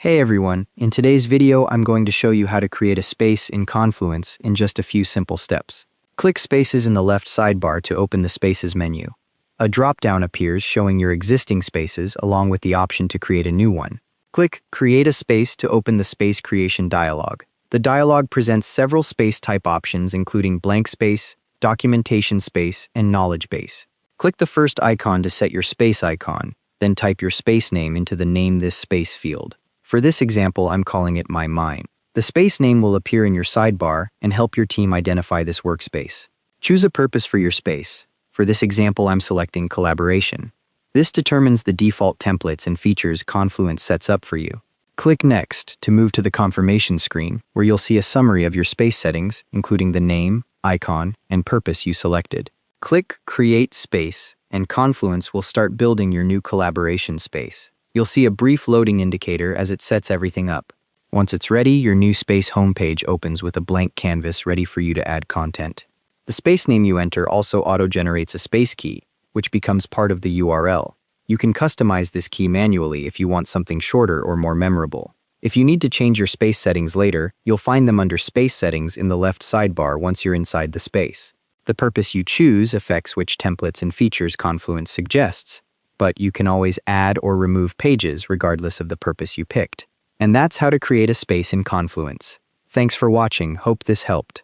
Hey everyone, in today's video I'm going to show you how to create a space in Confluence in just a few simple steps. Click Spaces in the left sidebar to open the Spaces menu. A drop-down appears showing your existing spaces along with the option to create a new one. Click Create a Space to open the Space Creation dialog. The dialog presents several space type options including blank space, documentation space, and knowledge base. Click the first icon to set your space icon, then type your space name into the Name This Space field. For this example, I'm calling it My Mine. The space name will appear in your sidebar and help your team identify this workspace. Choose a purpose for your space. For this example, I'm selecting Collaboration. This determines the default templates and features Confluence sets up for you. Click Next to move to the confirmation screen, where you'll see a summary of your space settings, including the name, icon, and purpose you selected. Click Create Space, and Confluence will start building your new collaboration space. You'll see a brief loading indicator as it sets everything up. Once it's ready, your new space homepage opens with a blank canvas ready for you to add content. The space name you enter also auto-generates a space key, which becomes part of the URL. You can customize this key manually if you want something shorter or more memorable. If you need to change your space settings later, you'll find them under Space Settings in the left sidebar once you're inside the space. The purpose you choose affects which templates and features Confluence suggests, but you can always add or remove pages regardless of the purpose you picked. And that's how to create a space in Confluence. Thanks for watching, hope this helped.